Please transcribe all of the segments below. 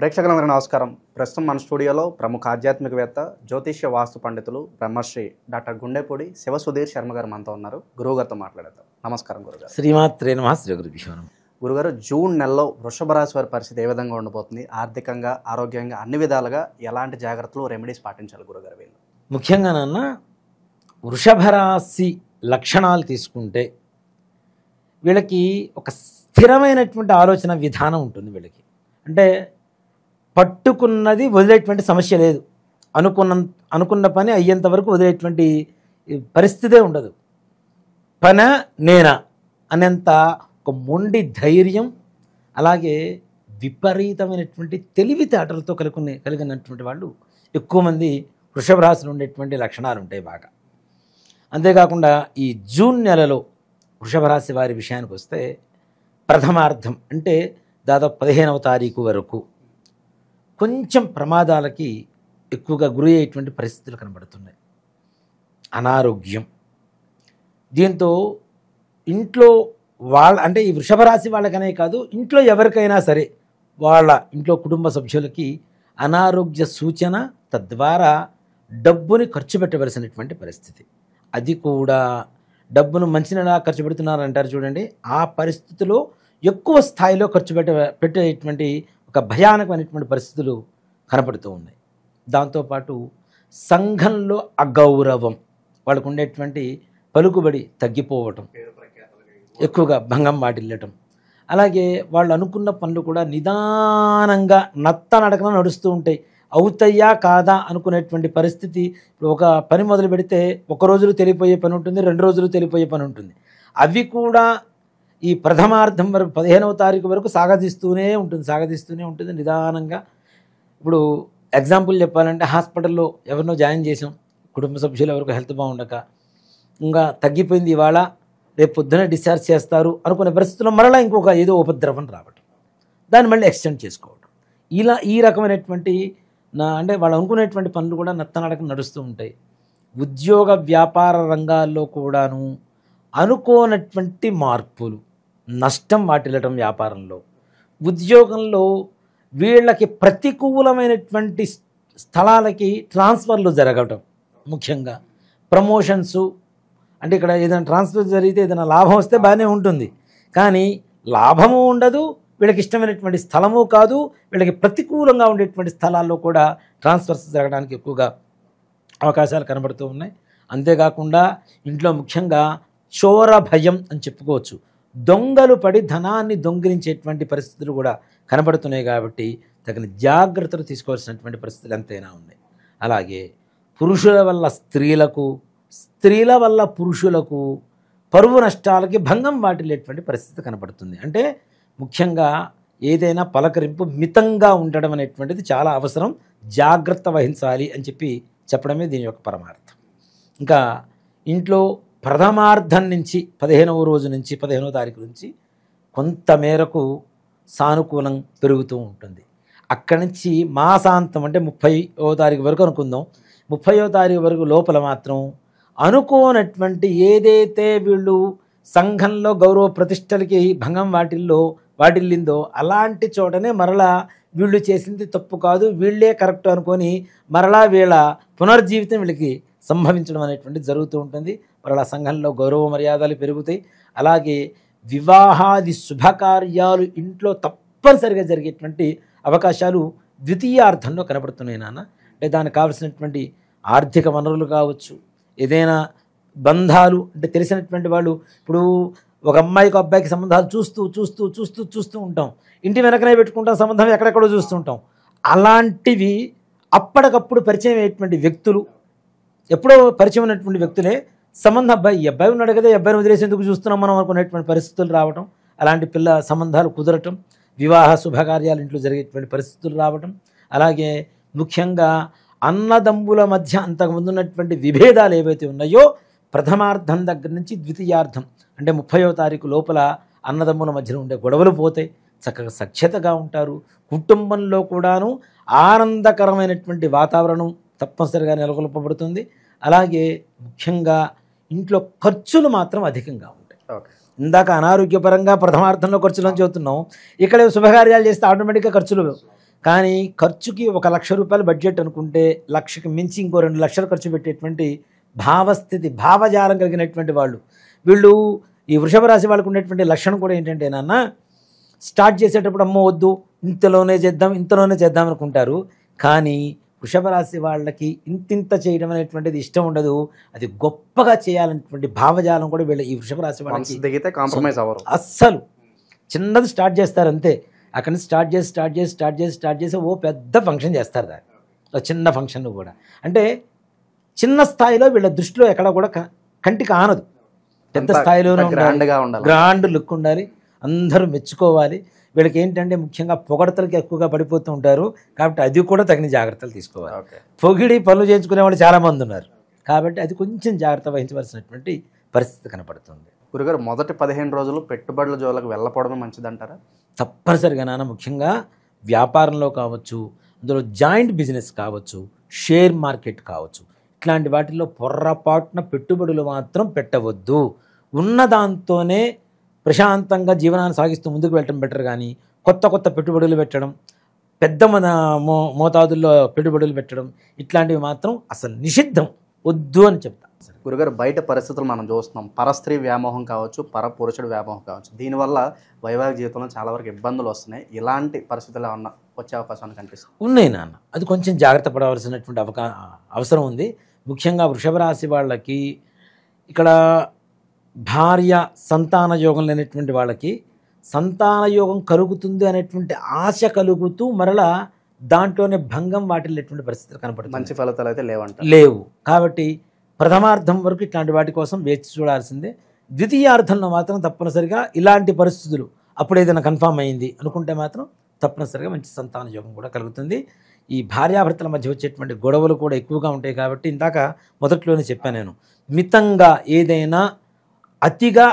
ప్రేక్షకులందరూ నమస్కారం. ప్రస్తుతం మన స్టూడియోలో ప్రముఖ ఆధ్యాత్మికవేత్త, జ్యోతిష్య వాస్తు పండితులు, బ్రహ్మశ్రీ డాక్టర్ గుండెపూడి శివసుధీర్ శర్మ గారు మనతో ఉన్నారు. గురువుగారితో మాట్లాడతాం. నమస్కారం గురుగారు. శ్రీమాత్రే నమః. శ్రీ గురుభ్యో నమః. గురుగారు, జూన్ నెలలో వృషభ రాశి వారి పరిస్థితి ఏ విధంగా ఉండబోతుంది? ఆర్థికంగా, ఆరోగ్యంగా అన్ని విధాలుగా ఎలాంటి జాగ్రత్తలు, రెమెడీస్ పాటించాలి గురుగారు వీళ్ళు? ముఖ్యంగా నాన్న, వృషభ రాశి లక్షణాలు తీసుకుంటే వీళ్ళకి ఒక స్థిరమైనటువంటి ఆలోచన విధానం ఉంటుంది. వీళ్ళకి అంటే పట్టుకున్నది వదిలేటువంటి సమస్య లేదు. అనుకున్న పని అయ్యేంత వరకు వదిలేటువంటి పరిస్థితే ఉండదు. పన నేనా అనేంత ఒక మొండి ధైర్యం, అలాగే విపరీతమైనటువంటి తెలివితేటలతో కలిగినటువంటి వాళ్ళు ఎక్కువ మంది వృషభ రాశిలో ఉండేటువంటి లక్షణాలు ఉంటాయి బాగా. అంతేకాకుండా ఈ జూన్ నెలలో వృషభ రాశి వారి విషయానికి వస్తే ప్రథమార్థం అంటే దాదాపు 15వ తారీఖు వరకు కొంచెం ప్రమాదాలకి ఎక్కువగా గురి అయ్యేటువంటి పరిస్థితులు కనబడుతున్నాయి. అనారోగ్యం, దీంతో ఇంట్లో అంటే ఈ వృషభ రాశి వాళ్ళకనే కాదు, ఇంట్లో ఎవరికైనా సరే వాళ్ళ ఇంట్లో కుటుంబ సభ్యులకి అనారోగ్య సూచన, తద్వారా డబ్బుని ఖర్చు పెట్టవలసినటువంటి పరిస్థితి. అది కూడా డబ్బును మంచినలా ఖర్చు పెడుతున్నారంటారు చూడండి, ఆ పరిస్థితిలో ఎక్కువ స్థాయిలో ఖర్చు పెట్టేటువంటి ఒక భయానకమైనటువంటి పరిస్థితులు కనపడుతూ ఉన్నాయి. దాంతోపాటు సంఘంలో అగౌరవం, వాళ్ళకు ఉండేటువంటి పలుకుబడి తగ్గిపోవటం, ఎక్కువగా భంగం వాటిల్లటం, అలాగే వాళ్ళు అనుకున్న పనులు కూడా నిదానంగా నత్తనడకన నడుస్తూ ఉంటాయి. అవుతాయా కాదా అనుకునేటువంటి పరిస్థితి. ఇప్పుడు ఒక పని మొదలు పెడితే 1 రోజులు తెలిపోయే పని ఉంటుంది, 2 రోజులు తెలిపోయే పని ఉంటుంది. అవి కూడా ఈ ప్రథమార్థం వరకు 15వ తారీఖు వరకు సాగదీస్తూనే ఉంటుంది నిదానంగా. ఇప్పుడు ఎగ్జాంపుల్ చెప్పాలంటే, హాస్పిటల్లో ఎవరినో జాయిన్ చేసాం, కుటుంబ సభ్యులు ఎవరికి హెల్త్ బాగుండక ఇంకా తగ్గిపోయింది, ఇవాళ రేపు పొద్దున డిశ్చార్జ్ చేస్తారు అనుకునే పరిస్థితుల్లో మరలా ఇంకొక ఏదో ఉపద్రవం రావటం, దాన్ని మళ్ళీ ఎక్స్టెండ్ చేసుకోవడం, ఇలా ఈ రకమైనటువంటి అంటే వాళ్ళు అనుకునేటువంటి పనులు కూడా నత్తనడక నడుస్తూ ఉంటాయి. ఉద్యోగ వ్యాపార రంగాల్లో కూడాను అనుకోనటువంటి మార్పులు, నష్టం వాటిల్లటం వ్యాపారంలో, ఉద్యోగంలో వీళ్ళకి ప్రతికూలమైనటువంటి స్థలాలకి ట్రాన్స్ఫర్లు జరగటం, ముఖ్యంగా ప్రమోషన్సు. అంటే ఇక్కడ ఏదైనా ట్రాన్స్ఫర్ జరిగితే ఏదైనా లాభం వస్తే బాగానే ఉంటుంది, కానీ లాభము ఉండదు, వీళ్ళకి ఇష్టమైనటువంటి స్థలము కాదు, వీళ్ళకి ప్రతికూలంగా ఉండేటువంటి స్థలాల్లో కూడా ట్రాన్స్ఫర్స్ జరగడానికి ఎక్కువగా అవకాశాలు కనబడుతూ ఉన్నాయి. అంతేకాకుండా ఇంట్లో ముఖ్యంగా చోర భయం అని చెప్పుకోవచ్చు, దొంగలు పడి ధనాన్ని దొంగిలించేటువంటి పరిస్థితులు కూడా కనబడుతున్నాయి. కాబట్టి తగిన జాగ్రత్తలు తీసుకోవాల్సినటువంటి పరిస్థితులు ఎంతైనా ఉన్నాయి. అలాగే పురుషుల వల్ల స్త్రీలకు, స్త్రీల వల్ల పురుషులకు పరువు నష్టాలకి భంగం వాటిల్లేటువంటి పరిస్థితి కనబడుతుంది. అంటే ముఖ్యంగా ఏదైనా పలకరింపు మితంగా ఉండడం అనేటువంటిది చాలా అవసరం, జాగ్రత్త వహించాలి అని చెప్పడమే దీని యొక్క పరమార్థం. ఇంకా ఇంట్లో ప్రథమార్థం నుంచి 15వ రోజు నుంచి 15వ తారీఖు నుంచి కొంతమేరకు సానుకూలం పెరుగుతూ ఉంటుంది. అక్కడి నుంచి మాసాంతం అంటే 30వ తారీఖు వరకు అనుకుందాం, 30వ తారీఖు వరకు లోపల మాత్రం అనుకోనటువంటి ఏదైతే వీళ్ళు సంఘంలో గౌరవ ప్రతిష్టలకి భంగం వాటిల్లిందో అలాంటి చోటనే మరలా వీళ్ళు చేసింది తప్పు కాదు, వీళ్ళే కరెక్ట్ అనుకొని మరలా వీళ్ళ పునర్జీవితం వీళ్ళకి సంభవించడం అనేటువంటిది జరుగుతూ ఉంటుంది. మరలా సంఘంలో గౌరవ మర్యాదలు పెరుగుతాయి. అలాగే వివాహాది శుభకార్యాలు ఇంట్లో తప్పనిసరిగా జరిగేటువంటి అవకాశాలు ద్వితీయార్థంలో కనబడుతున్నాయి నాన్న. అంటే దానికి కావలసినటువంటి ఆర్థిక వనరులు కావచ్చు, ఏదైనా బంధాలు అంటే తెలిసినటువంటి వాళ్ళు, ఇప్పుడు ఒక అమ్మాయికి అబ్బాయికి సంబంధాలు చూస్తూ ఉంటాం, ఇంటి వెనకనే పెట్టుకుంటాం, సంబంధం ఎక్కడెక్కడో చూస్తుంటాం. అలాంటివి అప్పటికప్పుడు పరిచయం అయ్యేటువంటి వ్యక్తులు, ఎప్పుడో పరిచయం ఉన్నటువంటి వ్యక్తులే సంబంధం, ఈ అబ్బాయి ఉన్నాడు కదా, ఈ అబ్బాయిని వదిలేసి ఎందుకు చూస్తున్నాం మనం అనుకునేటువంటి పరిస్థితులు రావటం, అలాంటి సంబంధాలు కుదరటం, వివాహ శుభకార్యాలు ఇంట్లో జరిగేటువంటి పరిస్థితులు రావటం, అలాగే ముఖ్యంగా అన్నదమ్ముల మధ్య అంతకుముందు ఉన్నటువంటి విభేదాలు ఏవైతే ఉన్నాయో ప్రథమార్థం దగ్గర నుంచి ద్వితీయార్థం అంటే 30వ తారీఖు లోపల అన్నదమ్ముల మధ్యన ఉండే గొడవలు పోతాయి, చక్కగా సఖ్యతగా ఉంటారు. కుటుంబంలో కూడాను ఆనందకరమైనటువంటి వాతావరణం తప్పనిసరిగా నెలకొల్పబడుతుంది. అలాగే ముఖ్యంగా ఇంట్లో ఖర్చులు మాత్రం అధికంగా ఉంటాయి. ఇందాక అనారోగ్యపరంగా ప్రథమార్థంలో ఖర్చులను చూస్తున్నాం, ఇక్కడ శుభకార్యాలు చేస్తే ఆటోమేటిక్గా ఖర్చులు కానీ ఖర్చుకి 1,00,000 రూపాయలు బడ్జెట్ అనుకుంటే లక్షకి మించి ఇంకో 2 లక్షలు ఖర్చు పెట్టేటువంటి భావస్థితి భావజాలం కలిగినటువంటి వాళ్ళు వీళ్ళు. ఈ వృషభ రాశి వాళ్ళకు ఉన్నటువంటి లక్షణం కూడా ఏంటంటే నాన్న, స్టార్ట్ చేసేటప్పుడు అమ్మో వద్దు ఇంతలోనే చేద్దాం అనుకుంటారు. కానీ వృషభ రాశి వాళ్ళకి ఇంతింత చేయడం అనేటువంటిది ఇష్టం ఉండదు. అది గొప్పగా చేయాలనేటువంటి భావజాలం కూడా వీళ్ళ ఈ వృషభ రాశి వాళ్ళకి దిగితే కాంప్రమైజ్ అవ్వరు. అస్సలు చిన్నది స్టార్ట్ చేస్తారు అంతే. అక్కడి నుంచి స్టార్ట్ చేసి ఓ పెద్ద ఫంక్షన్ చేస్తారు దాన్ని, ఒక చిన్న ఫంక్షన్ కూడా. అంటే చిన్న స్థాయిలో వీళ్ళ దృష్టిలో ఎక్కడ కూడా కంటికి ఆనదు. పెద్ద స్థాయిలోనే గ్రాండ్ లుక్ ఉండాలి, అందరూ మెచ్చుకోవాలి. వీళ్ళకి ఏంటంటే ముఖ్యంగా పొగడతలకి ఎక్కువగా పడిపోతూ ఉంటారు. కాబట్టి అది కూడా తగిన జాగ్రత్తలు తీసుకోవాలి. పొగిడి పనులు చేయించుకునే వాళ్ళు చాలామంది ఉన్నారు. కాబట్టి అది కొంచెం జాగ్రత్త వహించవలసినటువంటి పరిస్థితి కనపడుతుంది. గురుగారు, మొదటి 15 రోజులు పెట్టుబడుల జోలకు వెళ్ళకపోవడమే మంచిదంటారా? తప్పనిసరిగా నాన్న, ముఖ్యంగా వ్యాపారంలో కావచ్చు, అందులో జాయింట్ బిజినెస్ కావచ్చు, షేర్ మార్కెట్ కావచ్చు, ఇట్లాంటి వాటిల్లో పొర్రపాటున పెట్టుబడులు మాత్రం పెట్టవద్దు. ఉన్న దాంతోనే ప్రశాంతంగా జీవనాన్ని సాగిస్తూ ముందుకు వెళ్ళటం బెటర్. కానీ కొత్త పెట్టుబడులు పెట్టడం, పెద్ద మోతాదుల్లో పెట్టుబడులు పెట్టడం ఇట్లాంటివి మాత్రం అసలు నిషిద్ధం, వద్దు అని చెప్తా. గురుగారు, బయట పరిస్థితులు మనం చూస్తున్నాం. పరస్త్రీ వ్యామోహం కావచ్చు, పరపురుషుడు వ్యామోహం కావచ్చు. దీనివల్ల వైవాహిక జీవితంలో చాలా వరకు ఇబ్బందులు వస్తున్నాయి. ఇలాంటి పరిస్థితులు ఏమన్నా వచ్చే అవకాశాలు కనిపిస్తుంది? ఉన్నాయి నాన్న, అది కొంచెం జాగ్రత్త పడవలసినటువంటి అవసరం ఉంది. ముఖ్యంగా వృషభ రాశి వాళ్ళకి ఇక్కడ భార్య సంతాన యోగం లేనటువంటి వాళ్ళకి సంతాన యోగం కలుగుతుంది అనేటువంటి ఆశ కలుగుతూ మరలా దాంట్లోనే భంగం వాటిల్లేటువంటి పరిస్థితులు కనపడుతుంది. మంచి ఫలితాలు అయితే లేవు. కాబట్టి ప్రథమార్థం వరకు ఇట్లాంటి వాటి కోసం వేచి చూడాల్సిందే. ద్వితీయార్థంలో మాత్రం తప్పనిసరిగా ఇలాంటి పరిస్థితులు అప్పుడు ఏదైనా కన్ఫామ్ అయింది అనుకుంటే మాత్రం తప్పనిసరిగా మంచి సంతాన యోగం కూడా కలుగుతుంది. ఈ భార్యాభర్తల మధ్య వచ్చేటువంటి గొడవలు కూడా ఎక్కువగా ఉంటాయి. కాబట్టి ఇందాక మొదట్లోనే చెప్పాను నేను, మితంగా ఏదైనా అతిగా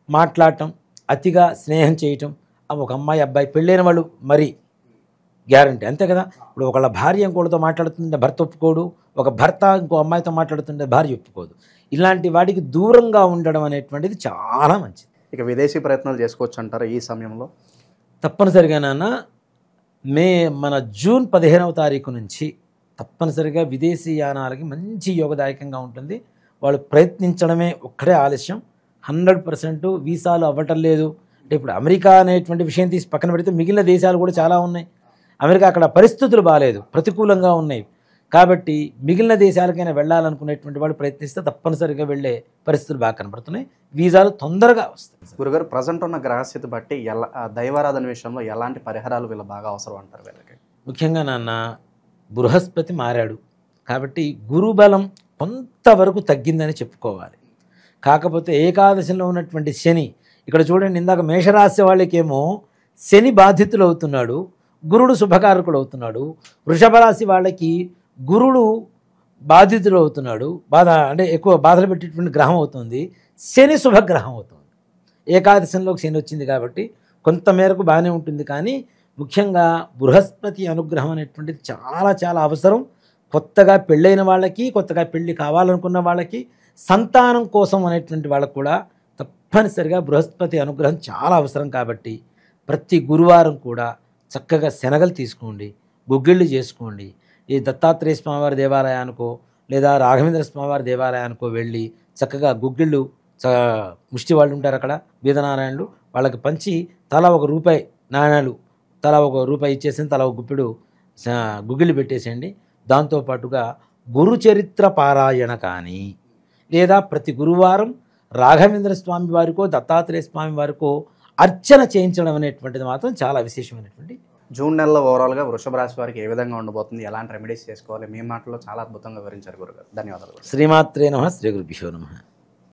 మాట్లాడటం, అతిగా స్నేహం చేయటం, ఒక అమ్మాయి అబ్బాయి పెళ్ళైన వాళ్ళు మరి గ్యారంటీ అంతే కదా. ఇప్పుడు ఒకళ్ళ భార్య ఇంకోటితో మాట్లాడుతుంటే భర్త ఒప్పుకోడు, ఒక భర్త ఇంకో అమ్మాయితో మాట్లాడుతుంటే భార్య ఒప్పుకోదు. ఇలాంటి వాటికి దూరంగా ఉండడం అనేటువంటిది చాలా మంచిది. ఇక విదేశీ ప్రయత్నాలు చేసుకోవచ్చు అంటారా ఈ సమయంలో? తప్పనిసరిగా నాన్న, మన జూన్ 15వ తారీఖు నుంచి తప్పనిసరిగా విదేశీ యానాలకి మంచి యోగదాయకంగా ఉంటుంది. వాళ్ళు ప్రయత్నించడమే ఒక్కడే ఆలస్యం. 100% వీసాలు అవ్వటం లేదు. అంటే ఇప్పుడు అమెరికా అనేటువంటి విషయం తీసి పక్కన పెడితే మిగిలిన దేశాలు కూడా చాలా ఉన్నాయి. అమెరికా అక్కడ పరిస్థితులు బాగాలేదు, ప్రతికూలంగా ఉన్నాయి. కాబట్టి మిగిలిన దేశాలకైనా వెళ్ళాలనుకునేటువంటి వాళ్ళు ప్రయత్నిస్తే తప్పనిసరిగా వెళ్ళే పరిస్థితులు బాగా కనబడుతున్నాయి. వీసాలు తొందరగా వస్తాయి. గురుగారు, ప్రజెంట్ ఉన్న గ్రహస్థితి బట్టి దైవారాధన విషయంలో ఎలాంటి పరిహారాలు వీళ్ళు బాగా అవసరం అంటారు వీళ్ళకి? ముఖ్యంగా నాన్న, బృహస్పతి మారాడు కాబట్టి గురుబలం కొంతవరకు తగ్గిందని చెప్పుకోవాలి. కాకపోతే ఏకాదశంలో ఉన్నటువంటి శని, ఇక్కడ చూడండి, ఇందాక మేషరాశి వాళ్ళకేమో శని బాధితులు అవుతున్నాడు, గురుడు శుభకారకుడు అవుతున్నాడు. వృషభ రాశి వాళ్ళకి గురుడు బాధితుడు అవుతున్నాడు, అంటే ఎక్కువ బాధలు పెట్టేటువంటి గ్రహం అవుతుంది. శని శుభగ్రహం అవుతుంది. ఏకాదశంలోకి శని వచ్చింది కాబట్టి కొంతమేరకు బాగానే ఉంటుంది. కానీ ముఖ్యంగా బృహస్పతి అనుగ్రహం అనేటువంటిది చాలా చాలా అవసరం. కొత్తగా పెళ్ళైన వాళ్ళకి, కొత్తగా పెళ్ళి కావాలనుకున్న వాళ్ళకి, సంతానం కోసం అనేటువంటి వాళ్ళకు కూడా తప్పనిసరిగా బృహస్పతి అనుగ్రహం చాలా అవసరం. కాబట్టి ప్రతి గురువారం కూడా చక్కగా శనగలు తీసుకోండి, గుగ్గిళ్ళు చేసుకోండి. ఈ దత్తాత్రేయ స్వామివారి దేవాలయానికో లేదా రాఘవేంద్ర స్వామివారి దేవాలయానికో వెళ్ళి చక్కగా గుగ్గిళ్ళు, ముష్టి వాళ్ళు ఉంటారు అక్కడ, బీదనారాయణులు, వాళ్ళకి పంచి తలా ₹1 నాణ్యాలు, తలా ₹1 ఇచ్చేసి తలా ఒక గుప్పిడు గుగ్గిళ్ళు పెట్టేసేయండి. దాంతోపాటుగా గురు చరిత్ర పారాయణ కానీ లేదా ప్రతి గురువారం రాఘవేంద్ర స్వామి వారికో దత్తాత్రేయ స్వామి వారికో అర్చన చేయించడం అనేటువంటిది మాత్రం చాలా విశేషమైనటువంటి. జూన్ నెలలో ఓవరాల్గా వృషభ రాశి వారికి ఏ విధంగా ఉండబోతుంది, ఎలాంటి రెమెడీస్ చేసుకోవాలి, మీ మాటలో చాలా అద్భుతంగా వివరించారు గురుగారు. ధన్యవాదాలు. శ్రీమాత్రే నమః. శ్రీ గురుభ్యో నమః.